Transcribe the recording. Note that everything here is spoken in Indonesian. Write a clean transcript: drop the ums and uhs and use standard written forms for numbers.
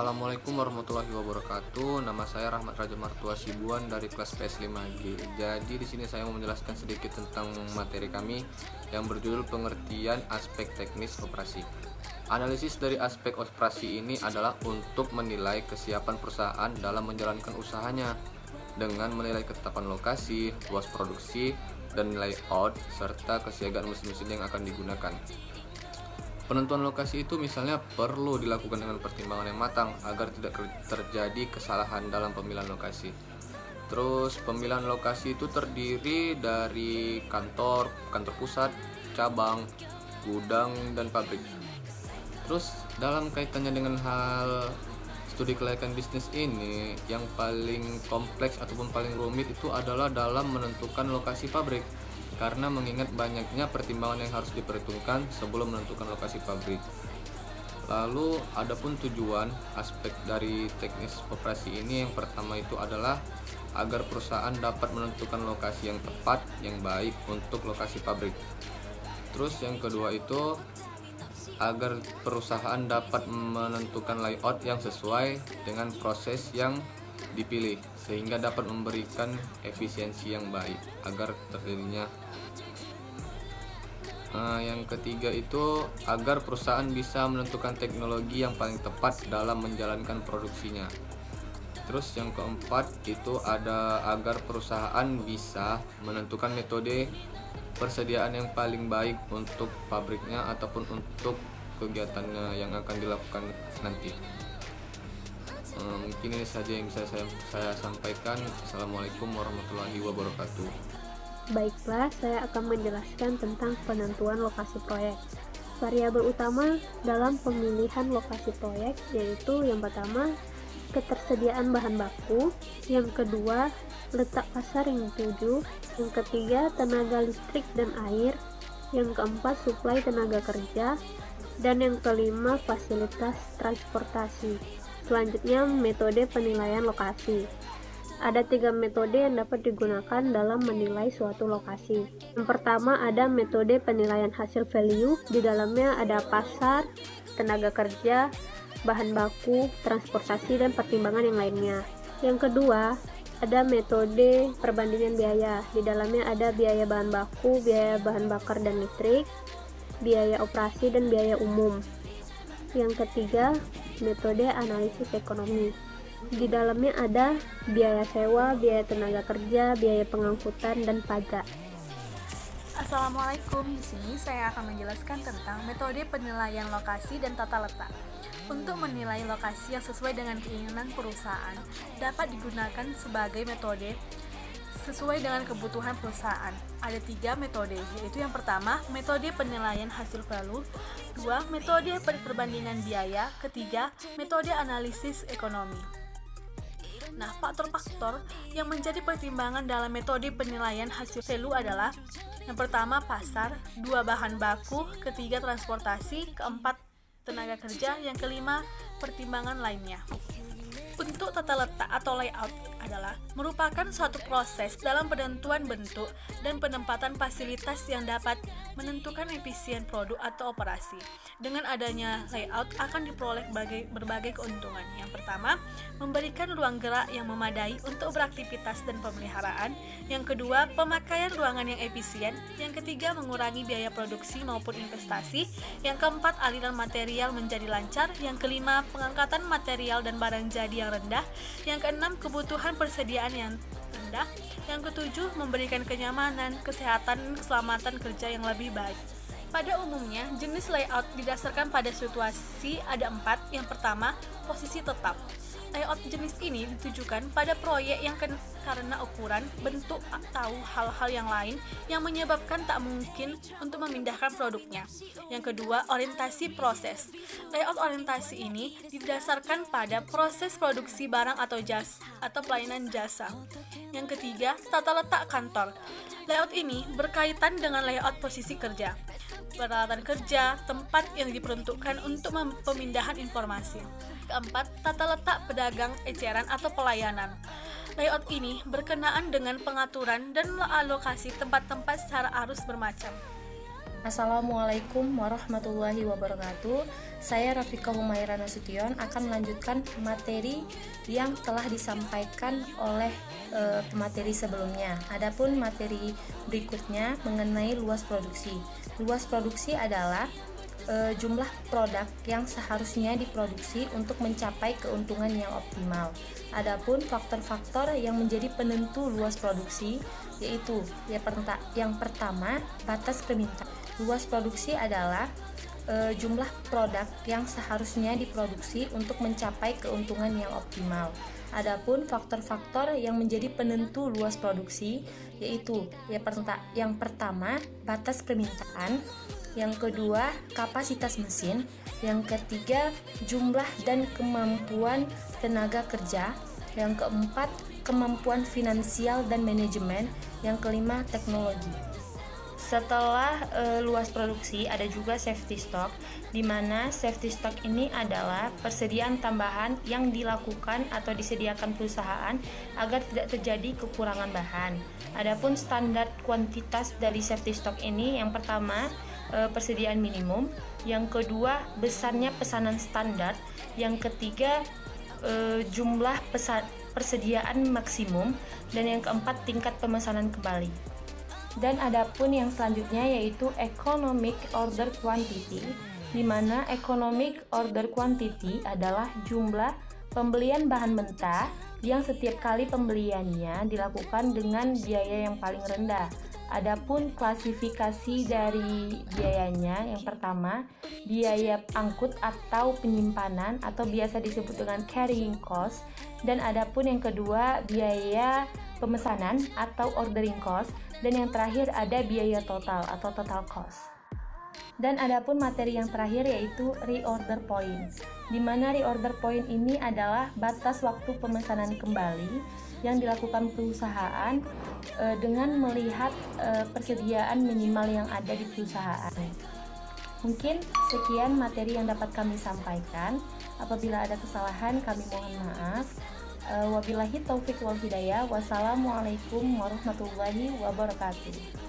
Assalamualaikum warahmatullahi wabarakatuh. Nama saya Rahmat Raja Martua Sibuan dari kelas PS5G. Jadi di sini saya mau menjelaskan sedikit tentang materi kami yang berjudul pengertian aspek teknis operasi. Analisis dari aspek operasi ini adalah untuk menilai kesiapan perusahaan dalam menjalankan usahanya dengan menilai ketetapan lokasi, luas produksi, dan layout serta kesiagaan mesin-mesin yang akan digunakan. Penentuan lokasi itu misalnya perlu dilakukan dengan pertimbangan yang matang agar tidak terjadi kesalahan dalam pemilihan lokasi. Terus pemilihan lokasi itu terdiri dari kantor pusat, cabang, gudang, dan pabrik. Terus dalam kaitannya dengan hal studi kelayakan bisnis ini, yang paling kompleks ataupun paling rumit itu adalah dalam menentukan lokasi pabrik. Karena mengingat banyaknya pertimbangan yang harus diperhitungkan sebelum menentukan lokasi pabrik. Lalu adapun tujuan aspek dari teknis operasi ini, yang pertama itu adalah agar perusahaan dapat menentukan lokasi yang tepat, yang baik untuk lokasi pabrik. Terus yang kedua itu agar perusahaan dapat menentukan layout yang sesuai dengan proses yang dipilih sehingga dapat memberikan efisiensi yang baik agar terjadinya. Yang ketiga itu agar perusahaan bisa menentukan teknologi yang paling tepat dalam menjalankan produksinya. Terus yang keempat itu ada agar perusahaan bisa menentukan metode persediaan yang paling baik untuk pabriknya ataupun untuk kegiatannya yang akan dilakukan nanti. Mungkin ini saja yang bisa saya sampaikan. Assalamualaikum warahmatullahi wabarakatuh. Baiklah, saya akan menjelaskan tentang penentuan lokasi proyek. Variabel utama dalam pemilihan lokasi proyek yaitu yang pertama, ketersediaan bahan baku, yang kedua, letak pasar yang dituju, yang ketiga, tenaga listrik dan air, yang keempat, suplai tenaga kerja, dan yang kelima, fasilitas transportasi. Selanjutnya, metode penilaian lokasi. Ada 3 metode yang dapat digunakan dalam menilai suatu lokasi. Yang pertama ada metode penilaian hasil value, di dalamnya ada pasar, tenaga kerja, bahan baku, transportasi, dan pertimbangan yang lainnya. Yang kedua ada metode perbandingan biaya, di dalamnya ada biaya bahan baku, biaya bahan bakar dan listrik, biaya operasi, dan biaya umum. Yang ketiga metode analisis ekonomi. Di dalamnya ada biaya sewa, biaya tenaga kerja, biaya pengangkutan, dan pajak. Assalamualaikum. Di sini saya akan menjelaskan tentang metode penilaian lokasi dan tata letak. Untuk menilai lokasi yang sesuai dengan keinginan perusahaan dapat digunakan sebagai metode sesuai dengan kebutuhan perusahaan. Ada 3 metode, yaitu yang pertama, metode penilaian hasil value, 2, metode perbandingan biaya, ketiga, metode analisis ekonomi. Nah, faktor-faktor yang menjadi pertimbangan dalam metode penilaian hasil value adalah yang pertama pasar, 2 bahan baku, ketiga transportasi, keempat tenaga kerja, yang kelima pertimbangan lainnya. Untuk tata letak atau layout adalah merupakan suatu proses dalam penentuan bentuk dan penempatan fasilitas yang dapat menentukan efisien produk atau operasi. Dengan adanya layout akan diperoleh berbagai keuntungan. Yang pertama, memberikan ruang gerak yang memadai untuk beraktivitas dan pemeliharaan. Yang kedua, pemakaian ruangan yang efisien. Yang ketiga, mengurangi biaya produksi maupun investasi. Yang keempat, aliran material menjadi lancar. Yang kelima, pengangkatan material dan barang jadi yang rendah. Yang keenam, kebutuhan persediaan yang rendah. Yang ketujuh, memberikan kenyamanan, kesehatan, dan keselamatan kerja yang lebih baik. Pada umumnya, jenis layout didasarkan pada situasi ada 4. Yang pertama, posisi tetap. Layout jenis ini ditujukan pada proyek yang karena ukuran, bentuk, atau hal-hal yang lain yang menyebabkan tak mungkin untuk memindahkan produknya. Yang kedua, orientasi proses. Layout orientasi ini didasarkan pada proses produksi barang atau pelayanan jasa. Yang ketiga, tata letak kantor. Layout ini berkaitan dengan layout posisi kerja, peralatan kerja, tempat yang diperuntukkan untuk pemindahan informasi. Keempat, tata letak pedagang eceran atau pelayanan. Layout ini berkenaan dengan pengaturan dan alokasi tempat-tempat secara arus bermacam. Assalamualaikum warahmatullahi wabarakatuh. Saya Rafika Humaira Nasution akan melanjutkan materi yang telah disampaikan oleh pemateri sebelumnya. Adapun materi berikutnya mengenai luas produksi. Luas produksi adalah jumlah produk yang seharusnya diproduksi untuk mencapai keuntungan yang optimal. Adapun faktor-faktor yang menjadi penentu luas produksi yaitu yang pertama, batas permintaan. Luas produksi adalah jumlah produk yang seharusnya diproduksi untuk mencapai keuntungan yang optimal. Adapun faktor-faktor yang menjadi penentu luas produksi yaitu yang pertama, batas permintaan, yang kedua, kapasitas mesin, yang ketiga, jumlah dan kemampuan tenaga kerja, yang keempat, kemampuan finansial dan manajemen, yang kelima, teknologi. Setelah luas produksi, ada juga safety stock, di mana safety stock ini adalah persediaan tambahan yang dilakukan atau disediakan perusahaan agar tidak terjadi kekurangan bahan. Adapun standar kuantitas dari safety stock ini, yang pertama, persediaan minimum, yang kedua, besarnya pesanan standar, yang ketiga, jumlah persediaan maksimum, dan yang keempat, tingkat pemesanan kembali. Dan adapun yang selanjutnya yaitu economic order quantity, di mana economic order quantity adalah jumlah pembelian bahan mentah yang setiap kali pembeliannya dilakukan dengan biaya yang paling rendah. Adapun klasifikasi dari biayanya, yang pertama, biaya angkut atau penyimpanan atau biasa disebut dengan carrying cost, dan adapun yang kedua, biaya pemesanan atau ordering cost, dan yang terakhir ada biaya total atau total cost. Dan adapun materi yang terakhir yaitu reorder point, di mana reorder point ini adalah batas waktu pemesanan kembali yang dilakukan perusahaan dengan melihat persediaan minimal yang ada di perusahaan. Mungkin sekian materi yang dapat kami sampaikan. Apabila ada kesalahan, kami mohon maaf. Wabillahi taufik wal hidayah. Wassalamualaikum warahmatullahi wabarakatuh.